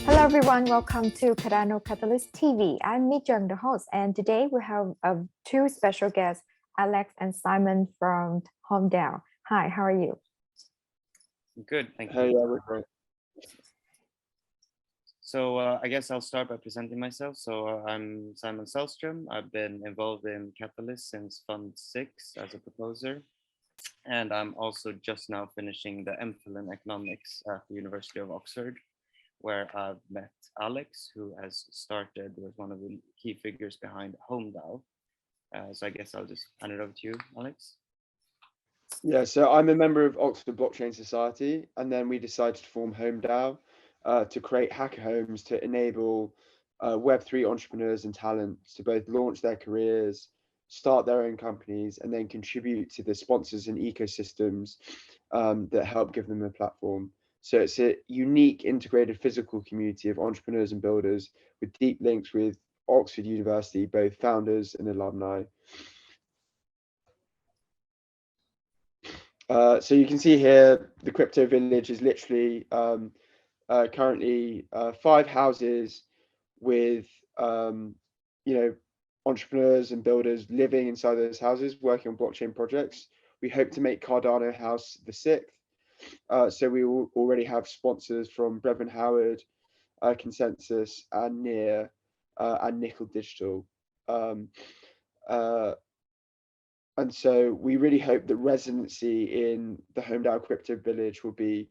Hello everyone, welcome to Cardano Catalyst TV. I'm Mi Jung, the host, and today we have two special guests, Alex and Simon from HomeDAO. Hi, how are you? Good, thank you. Hey, yeah, we're great. So I guess I'll start by presenting myself. So I'm Simon Sellström. I've been involved in Catalyst since Fund 6 as a proposer. And I'm also just now finishing the MPhil in economics at the University of Oxford, where I've met Alex, who was one of the key figures behind HomeDAO. So I guess I'll just hand it over to you, Alex. Yeah, so I'm a member of Oxford Blockchain Society, and then we decided to form HomeDAO to create hacker homes to enable Web3 entrepreneurs and talents to both launch their careers, start their own companies, and then contribute to the sponsors and ecosystems that help give them a platform. So it's a unique integrated physical community of entrepreneurs and builders with deep links with Oxford University, both founders and alumni. So you can see here, the crypto village is literally currently 5 houses with entrepreneurs and builders living inside those houses, working on blockchain projects. We hope to make Cardano House the 6th. So we already have sponsors from Brevin Howard, Consensus, and Near, and Nickel Digital. And so we really hope that residency in the HomeDAO Crypto Village will be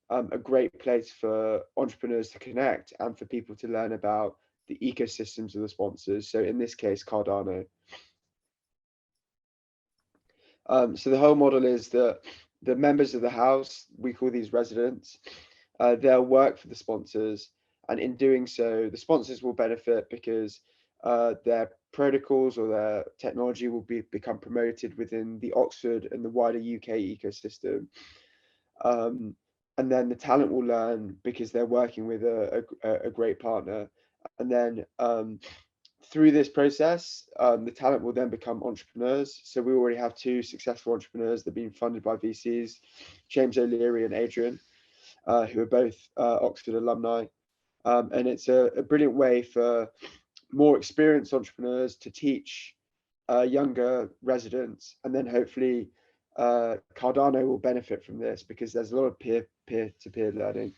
a great place for entrepreneurs to connect and for people to learn about the ecosystems of the sponsors. So in this case, Cardano. So the whole model is that the members of the house, we call these residents, they'll work for the sponsors. And in doing so, the sponsors will benefit because their protocols or their technology will become promoted within the Oxford and the wider UK ecosystem. And then the talent will learn because they're working with a great partner. And then through this process, the talent will then become entrepreneurs. So we already have 2 successful entrepreneurs that have been funded by VCs, James O'Leary and Adrian, who are both Oxford alumni. And it's a brilliant way for more experienced entrepreneurs to teach younger residents, and then hopefully Cardano will benefit from this because there's a lot of peer-to-peer learning.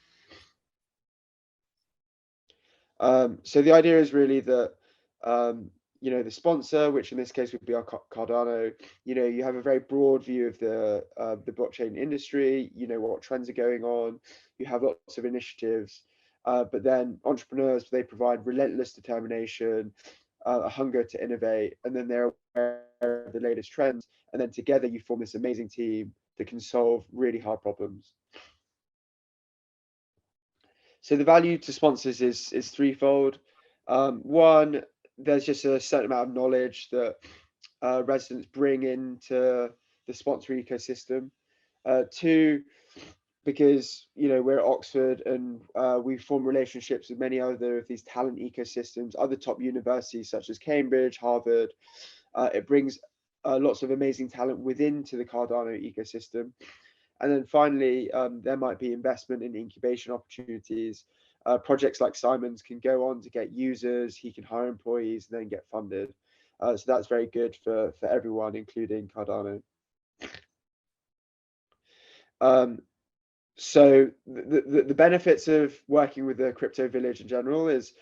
So the idea is really that the sponsor, which in this case would be our Cardano, you have a very broad view of the blockchain industry, what trends are going on, you have lots of initiatives. But then entrepreneurs, they provide relentless determination, a hunger to innovate, and then they're aware of the latest trends. And then together you form this amazing team that can solve really hard problems. So the value to sponsors is threefold. One, there's just a certain amount of knowledge that residents bring into the sponsor ecosystem. 2, because we're at Oxford and we form relationships with many other of these talent ecosystems, other top universities such as Cambridge, Harvard. It brings lots of amazing talent within to the Cardano ecosystem. And then finally, there might be investment in incubation opportunities. Projects like Simon's can go on to get users, he can hire employees, and then get funded. So that's very good for everyone, including Cardano. So the benefits of working with the crypto village in general is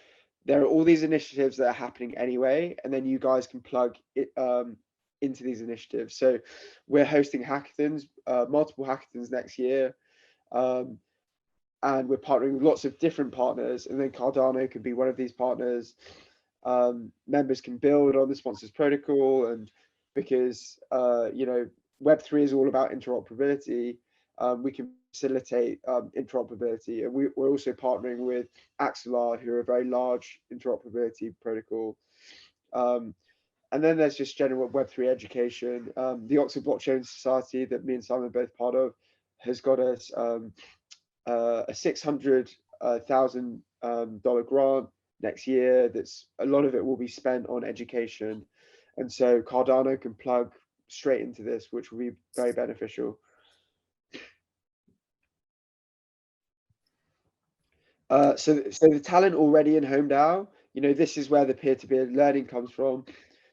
there are all these initiatives that are happening anyway, and then you guys can plug it into these initiatives. So we're hosting hackathons, multiple hackathons next year, and we're partnering with lots of different partners, and then Cardano could be one of these partners. Members can build on the sponsors protocol, and because Web3 is all about interoperability, we can facilitate interoperability, and we're also partnering with Axelar, who are a very large interoperability protocol. And then there's just general Web3 education. The Oxford Blockchain Society that me and Simon are both part of has got us a $600,000 grant next year. That's a lot of it will be spent on education, and so Cardano can plug straight into this, which will be very beneficial. So the talent already in HomeDAO, this is where the peer-to-peer learning comes from.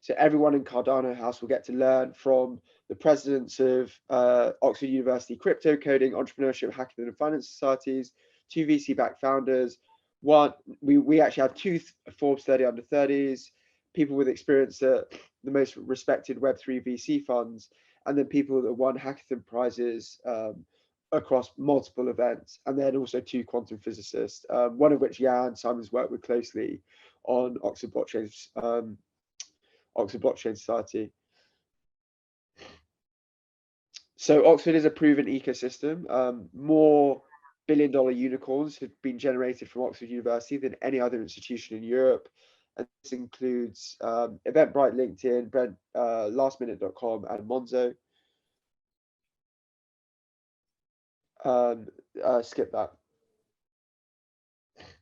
So everyone in Cardano House will get to learn from the presidents of Oxford University crypto coding, entrepreneurship, hackathon, and finance societies, 2 VC-backed founders. We actually have 2 Forbes 30 under 30s, people with experience at the most respected Web3 VC funds, and then people that won hackathon prizes across multiple events, and then also 2 quantum physicists, one of which Jan Simon's worked with closely on Oxford Blockchain Society. So Oxford is a proven ecosystem. More billion-dollar unicorns have been generated from Oxford University than any other institution in Europe. And this includes Eventbrite, LinkedIn, lastminute.com, and Monzo. Skip that.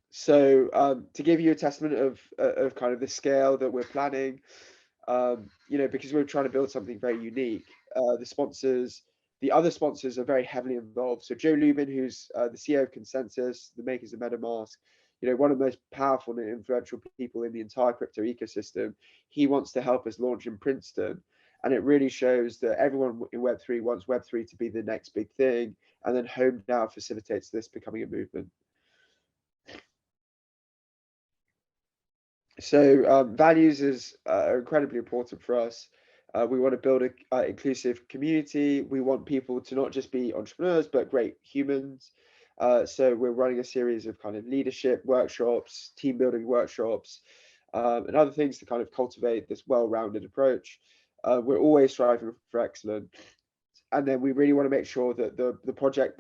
So to give you a testament of kind of the scale that we're planning, because we're trying to build something very unique, the other sponsors are very heavily involved. So Joe Lubin, who's the CEO of Consensus, the makers of MetaMask, one of the most powerful and influential people in the entire crypto ecosystem, he wants to help us launch in Princeton. And it really shows that everyone in Web3 wants Web3 to be the next big thing. And then HomeDAO facilitates this becoming a movement. So values are incredibly important for us. We want to build an inclusive community. We want people to not just be entrepreneurs, but great humans. So we're running a series of kind of leadership workshops, team building workshops, and other things to kind of cultivate this well-rounded approach. We're always striving for excellence. And then we really want to make sure that the blockchain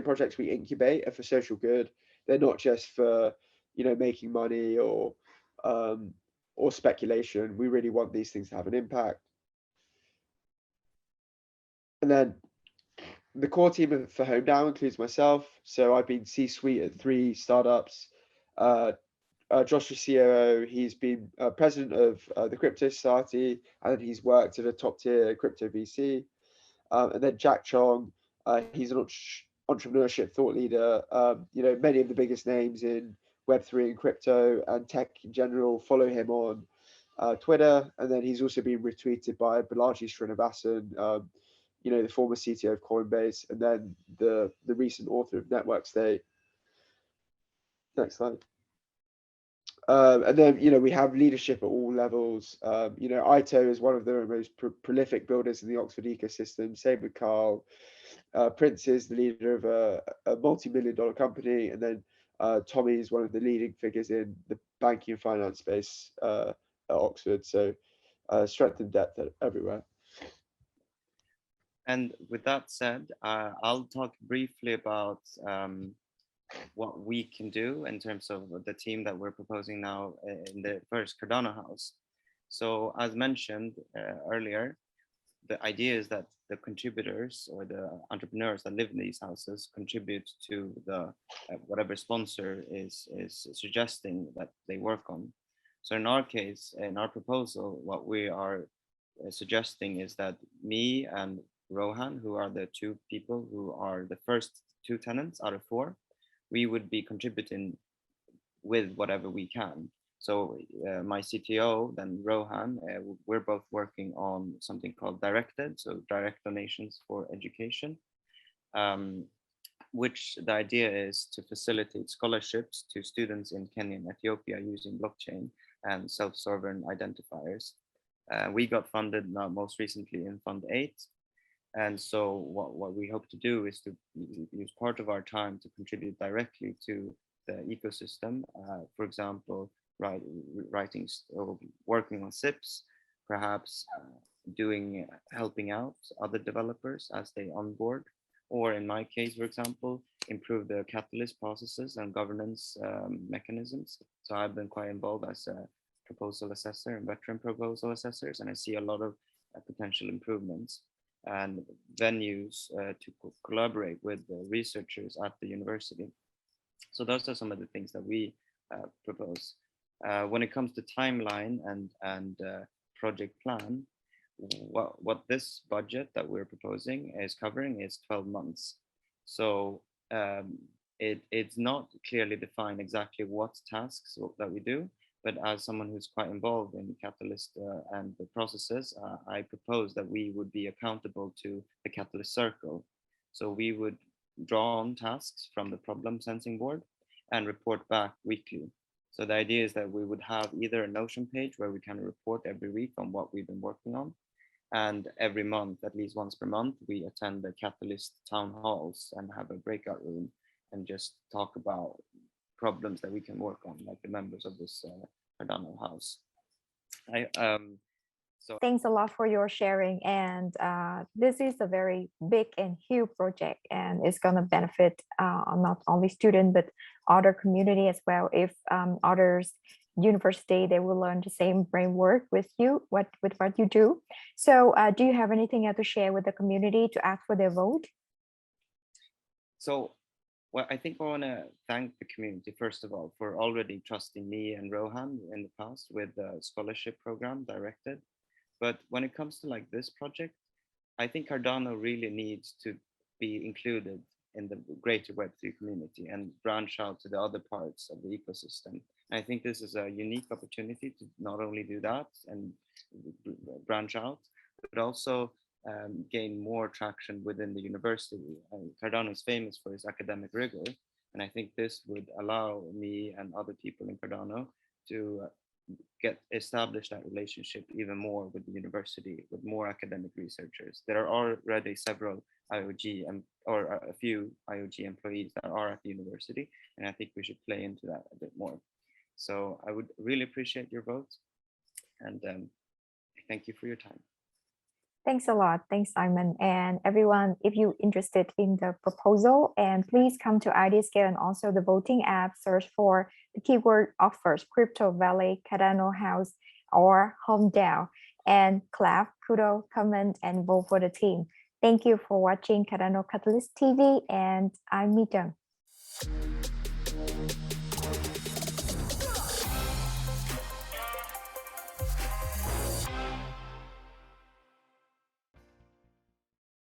projects we incubate are for social good. They're not just for making money or speculation. We really want these things to have an impact. And then the core team for HomeDAO includes myself. So I've been C-suite at 3 startups. Josh is COO. He's been president of the Crypto Society, and he's worked at a top-tier crypto VC. And then Jack Chong, he's an entrepreneurship thought leader. Many of the biggest names in Web3 and crypto and tech in general follow him on Twitter. And then he's also been retweeted by Balaji Srinivasan, the former CTO of Coinbase, and then the recent author of Network State. Next slide. And then, we have leadership at all levels. Ito is one of the most prolific builders in the Oxford ecosystem. Same with Carl. Prince is the leader of a multi-million-dollar company. And then Tommy is one of the leading figures in the banking and finance space at Oxford. So strength and depth everywhere. And with that said, I'll talk briefly about what we can do in terms of the team that we're proposing now in the first Cardano house. So as mentioned earlier, the idea is that the contributors or the entrepreneurs that live in these houses contribute to the whatever sponsor is suggesting that they work on. So in our case, in our proposal, what we are suggesting is that me and Rohan, who are the 2 people who are the first 2 tenants out of 4, we would be contributing with whatever we can. So my CTO, then Rohan, we're both working on something called Directed, so Direct Donations for Education, which the idea is to facilitate scholarships to students in Kenya and Ethiopia using blockchain and self-sovereign identifiers. We got funded now most recently in Fund 8. And so what we hope to do is to use part of our time to contribute directly to the ecosystem. For example, writing or working on SIPs, perhaps helping out other developers as they onboard, or in my case, for example, improve the Catalyst processes and governance mechanisms. So I've been quite involved as a proposal assessor and veteran proposal assessors, and I see a lot of potential improvements and venues to collaborate with the researchers at the university. So those are some of the things that we propose. When it comes to timeline and project plan, what this budget that we're proposing is covering is 12 months. So it's not clearly defined exactly what tasks that we do, but as someone who's quite involved in Catalyst and the processes, I propose that we would be accountable to the Catalyst Circle. So we would draw on tasks from the problem sensing board and report back weekly. So the idea is that we would have either a Notion page where we can report every week on what we've been working on, and every month, at least once per month, we attend the Catalyst town halls and have a breakout room and just talk about problems that we can work on, like the members of this Cardano house. Thanks a lot for your sharing. And this is a very big and huge project, and it's going to benefit not only students, but other community as well. If others university, they will learn the same framework with you, with what you do. So do you have anything else to share with the community to ask for their vote? So, well, I think I want to thank the community, first of all, for already trusting me and Rohan in the past with the scholarship program directed. But when it comes to like this project, I think Cardano really needs to be included in the greater Web3 community and branch out to the other parts of the ecosystem. And I think this is a unique opportunity to not only do that and branch out, but also gain more traction within the university. Cardano is famous for its academic rigor, and I think this would allow me and other people in Cardano to get established that relationship even more with the university, with more academic researchers. There are already several IOG or a few IOG employees that are at the university, and I think we should play into that a bit more. So I would really appreciate your vote, and thank you for your time. Thanks a lot. Thanks, Simon. And everyone, if you're interested in the proposal, and please come to IdeaScale and also the voting app, search for the keyword Oxford Crypto Valley, Cardano House, or HomeDAO, and clap, kudos, comment, and vote for the team. Thank you for watching Cardano Catalyst TV, and I'm Mi Jung.